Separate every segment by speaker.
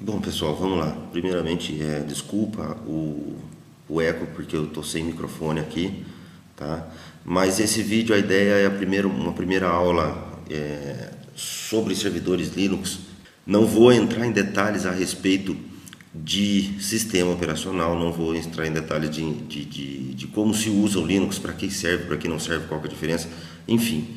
Speaker 1: Bom, pessoal, vamos lá. Primeiramente, desculpa o eco, porque eu estou sem microfone aqui, tá? Mas esse vídeo, a ideia é uma primeira aula sobre servidores Linux. Não vou entrar em detalhes a respeito de sistema operacional, não vou entrar em detalhes de como se usa o Linux, para que serve, para que não serve, qual que é a diferença, enfim.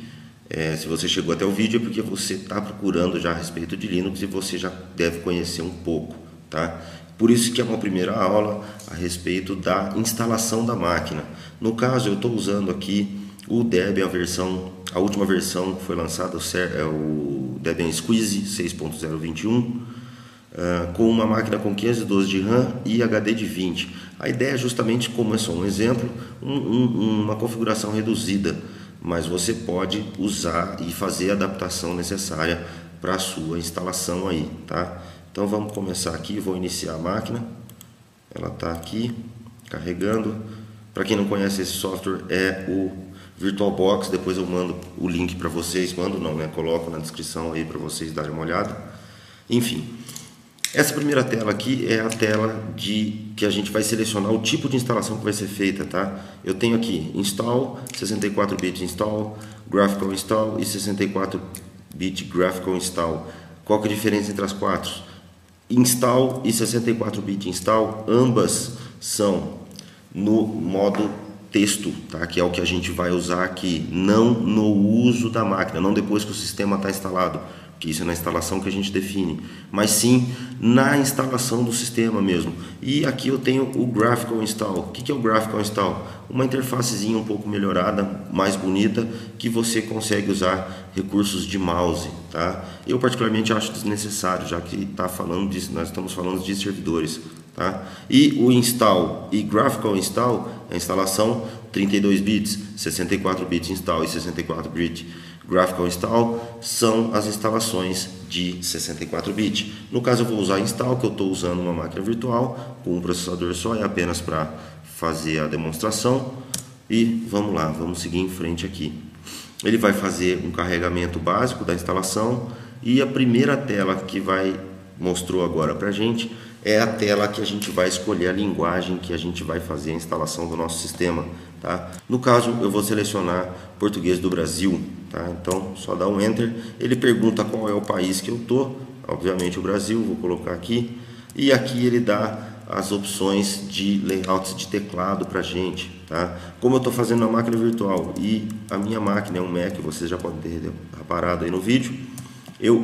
Speaker 1: Se você chegou até o vídeo é porque você está procurando já a respeito de Linux e você já deve conhecer um pouco, tá? Por isso que é uma primeira aula a respeito da instalação da máquina. No caso, eu estou usando aqui o Debian a última versão que foi lançada é o Debian Squeeze 6.021, com uma máquina com 512 de RAM e HD de 20. A ideia é justamente, como é só um exemplo, uma configuração reduzida, mas você pode usar e fazer a adaptação necessária para a sua instalação aí, tá? Então vamos começar aqui, vou iniciar a máquina. Ela está aqui carregando. Para quem não conhece, esse software é o VirtualBox. Depois eu mando o link para vocês, coloco na descrição aí para vocês darem uma olhada. Enfim, essa primeira tela aqui é a tela que a gente vai selecionar o tipo de instalação que vai ser feita, tá? Eu tenho aqui Install, 64-bit Install, Graphical Install e 64-bit Graphical Install. Qual que é a diferença entre as quatro? Install e 64-bit Install, ambas são no modo texto, tá? Que é o que a gente vai usar aqui, não no uso da máquina, não depois que o sistema está instalado, que isso é na instalação que a gente define, mas sim na instalação do sistema mesmo. E aqui eu tenho o Graphical Install. O que é o Graphical Install? Uma interfacezinha um pouco melhorada, mais bonita, que você consegue usar recursos de mouse, tá? Eu particularmente acho desnecessário, já que nós estamos falando de servidores, tá? E o Install e Graphical Install, a instalação 32 bits, 64 bits Install e 64 bit Graphical Install são as instalações de 64 bits. No caso eu vou usar Install, que eu estou usando uma máquina virtual com um processador só, é apenas para fazer a demonstração. E vamos lá, vamos seguir em frente aqui. Ele vai fazer um carregamento básico da instalação e a primeira tela que mostrou agora para a gente é a tela que a gente vai escolher a linguagem que a gente vai fazer a instalação do nosso sistema, tá? No caso, eu vou selecionar português do Brasil, tá? Então, só dá um Enter. Ele pergunta qual é o país que eu tô, obviamente o Brasil, vou colocar aqui. E aqui ele dá as opções de layouts de teclado pra gente, tá? Como eu estou fazendo na máquina virtual e a minha máquina é um Mac, vocês já podem ter reparado aí no vídeo,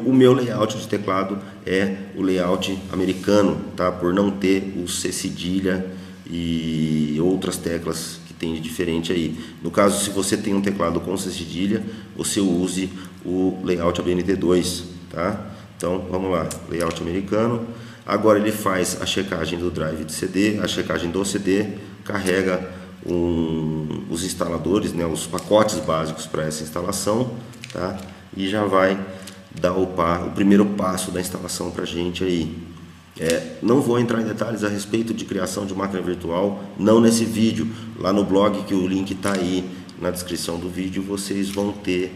Speaker 1: o meu layout de teclado é o layout americano, tá? Por não ter o C cedilha e outras teclas que tem de diferente aí. No caso, se você tem um teclado com C cedilha, você use o layout ABNT2, tá? Então, vamos lá, layout americano. Agora ele faz a checagem do drive de CD, a checagem do CD, carrega os instaladores, né, os pacotes básicos para essa instalação, tá? E já vai dar o primeiro passo da instalação para a gente aí. Não vou entrar em detalhes a respeito de criação de máquina virtual, não nesse vídeo. Lá no blog, que o link está aí na descrição do vídeo, vocês vão ter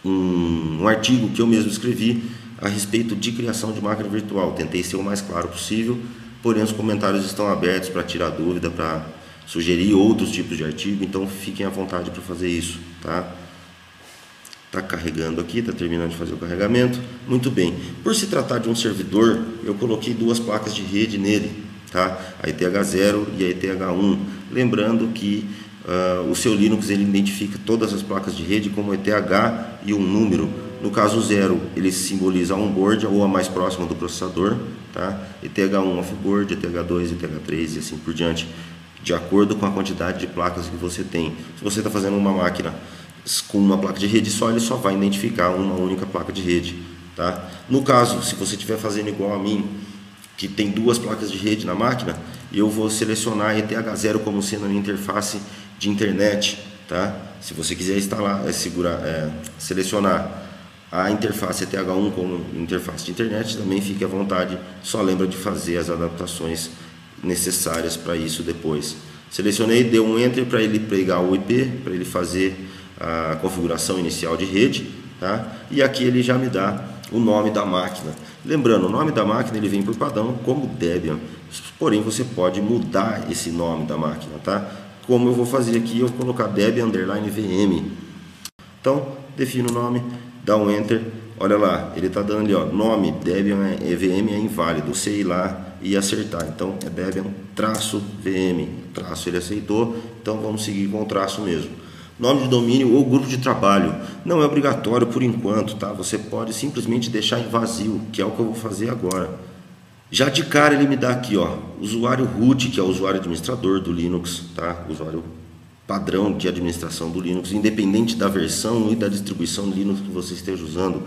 Speaker 1: um artigo que eu mesmo escrevi a respeito de criação de máquina virtual. Tentei ser o mais claro possível, porém os comentários estão abertos para tirar dúvida, para sugerir outros tipos de artigo, então fiquem à vontade para fazer isso, tá? Está carregando aqui, está terminando de fazer o carregamento. Muito bem. Por se tratar de um servidor, eu coloquei duas placas de rede nele, tá? A ETH0 e a ETH1. Lembrando que o seu Linux ele identifica todas as placas de rede como ETH e um número. No caso 0, ele simboliza a onboard ou a mais próxima do processador, tá? ETH1 offboard, ETH2, ETH3 e assim por diante, de acordo com a quantidade de placas que você tem. Se você está fazendo uma máquina com uma placa de rede só, ele só vai identificar uma única placa de rede, tá? No caso, se você estiver fazendo igual a mim, que tem duas placas de rede na máquina, eu vou selecionar a ETH0 como sendo a minha interface de internet, tá? Se você quiser selecionar a interface ETH1 como interface de internet, também fique à vontade, só lembra de fazer as adaptações necessárias para isso depois. Selecionei, deu um Enter para ele pegar o IP, para ele fazer a configuração inicial de rede, tá? E aqui ele já me dá o nome da máquina. Lembrando, o nome da máquina ele vem por padrão como Debian, porém você pode mudar esse nome da máquina, tá? Como eu vou fazer aqui, eu vou colocar Debian _ VM. Então, defino o nome, dá um Enter, olha lá, ele está dando ali, ó, nome Debian VM é inválido, você ir lá e acertar. Então é Debian -VM, traço ele aceitou, então vamos seguir com o traço mesmo. Nome de domínio ou grupo de trabalho, não é obrigatório por enquanto, tá? Você pode simplesmente deixar em vazio, que é o que eu vou fazer agora. Já de cara ele me dá aqui, ó, usuário root, que é o usuário administrador do Linux, tá? Usuário padrão de administração do Linux, independente da versão e da distribuição Linux que você esteja usando.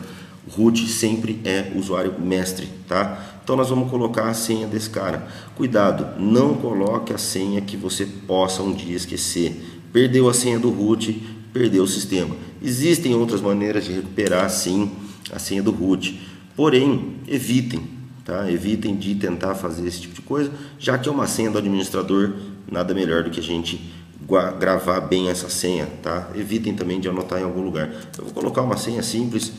Speaker 1: O root sempre é usuário mestre, tá? Então nós vamos colocar a senha desse cara. Cuidado, não coloque a senha que você possa um dia esquecer. Perdeu a senha do root, perdeu o sistema. Existem outras maneiras de recuperar sim a senha do root, porém evitem, tá? Evitem de tentar fazer esse tipo de coisa, já que é uma senha do administrador, nada melhor do que a gente gravar bem essa senha, tá? Evitem também de anotar em algum lugar. Eu vou colocar uma senha simples,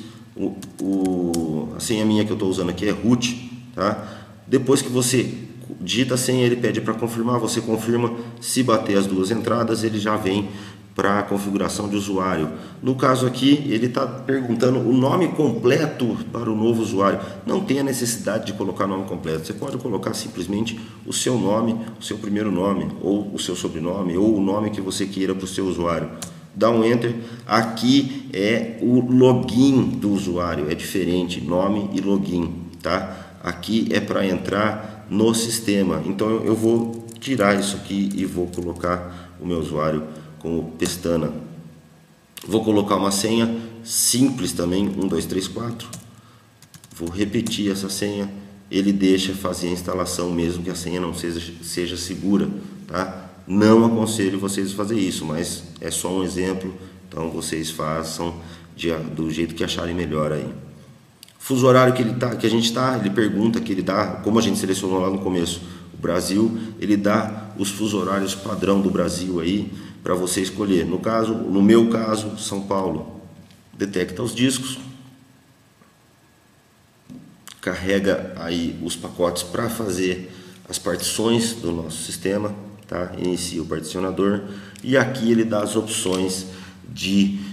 Speaker 1: a senha minha que eu estou usando aqui é root, tá? Depois que você digita a senha, ele pede para confirmar, você confirma, se bater as duas entradas, ele já vem para a configuração de usuário. No caso aqui, ele está perguntando o nome completo para o novo usuário. Não tem a necessidade de colocar nome completo, você pode colocar simplesmente o seu nome, o seu primeiro nome, ou o seu sobrenome, ou o nome que você queira para o seu usuário. Dá um Enter, aqui é o login do usuário, é diferente, nome e login, tá? Aqui é para entrar no sistema, então eu vou tirar isso aqui e vou colocar o meu usuário como Pestana. Vou colocar uma senha simples também, 1, 2, 3, 4. Vou repetir essa senha, ele deixa fazer a instalação mesmo que a senha não seja segura, tá? Não aconselho vocês a fazer isso, mas é só um exemplo, então vocês façam do jeito que acharem melhor aí. Fuso horário que a gente está, ele pergunta que ele dá, como a gente selecionou lá no começo, o Brasil, ele dá os fuso horários padrão do Brasil aí para você escolher. No meu caso, São Paulo, detecta os discos, carrega aí os pacotes para fazer as partições do nosso sistema, tá? Inicia o particionador e aqui ele dá as opções de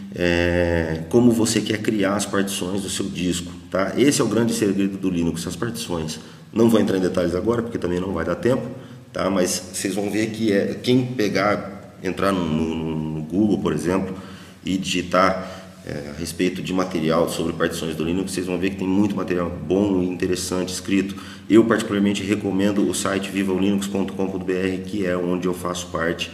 Speaker 1: como você quer criar as partições do seu disco, tá? Esse é o grande segredo do Linux, as partições. Não vou entrar em detalhes agora porque também não vai dar tempo, tá? Mas vocês vão ver que quem entrar no Google, por exemplo, e digitar a respeito de material sobre partições do Linux, vocês vão ver que tem muito material bom e interessante escrito. Eu particularmente recomendo o site vivalinux.com.br, que é onde eu faço parte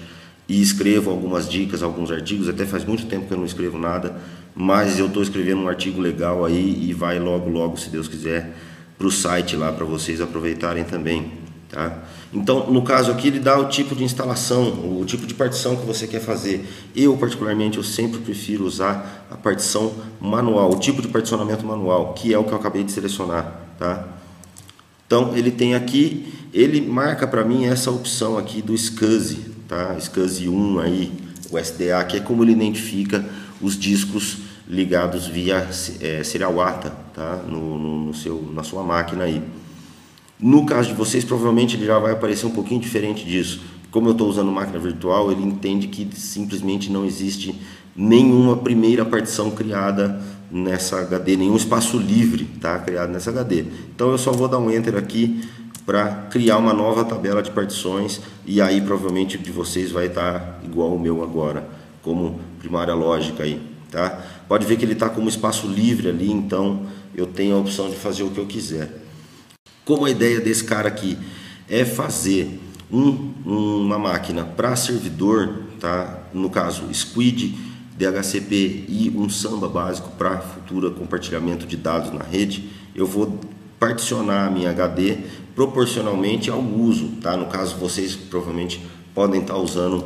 Speaker 1: e escrevo algumas dicas, alguns artigos. Até faz muito tempo que eu não escrevo nada, mas eu estou escrevendo um artigo legal aí e vai logo, se Deus quiser, para o site lá para vocês aproveitarem também, tá? Então, no caso aqui, ele dá o tipo de instalação, o tipo de partição que você quer fazer. Eu, particularmente, eu sempre prefiro usar a partição manual, o tipo de particionamento manual, que é o que eu acabei de selecionar, tá? Então, ele tem aqui, ele marca para mim essa opção aqui do SCSI, tá? SCSI 1 aí, o SDA, que é como ele identifica os discos ligados via serial ATA, tá? Na sua máquina aí. No caso de vocês, provavelmente ele já vai aparecer um pouquinho diferente disso. Como eu estou usando máquina virtual, ele entende que simplesmente não existe nenhuma primeira partição criada nessa HD, nenhum espaço livre, tá, criado nessa HD. Então eu só vou dar um Enter aqui para criar uma nova tabela de partições e aí provavelmente de vocês vai estar igual o meu agora, como primária lógica aí, tá? Pode ver que ele está como espaço livre ali, então eu tenho a opção de fazer o que eu quiser. Como a ideia desse cara aqui é fazer uma máquina para servidor, tá? No caso Squid, DHCP e um Samba básico para futuro compartilhamento de dados na rede, eu vou particionar a minha HD proporcionalmente ao uso, tá? No caso vocês provavelmente podem estar usando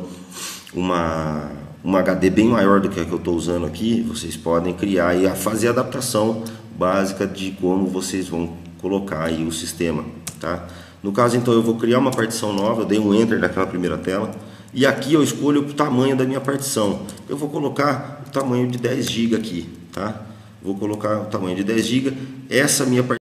Speaker 1: uma HD bem maior do que a que eu estou usando aqui, vocês podem criar e fazer a adaptação básica de como vocês vão colocar aí o sistema, tá? No caso então eu vou criar uma partição nova, eu dei um Enter naquela primeira tela e aqui eu escolho o tamanho da minha partição. Eu vou colocar o tamanho de 10 GB aqui, tá? Vou colocar o tamanho de 10 GB. Essa minha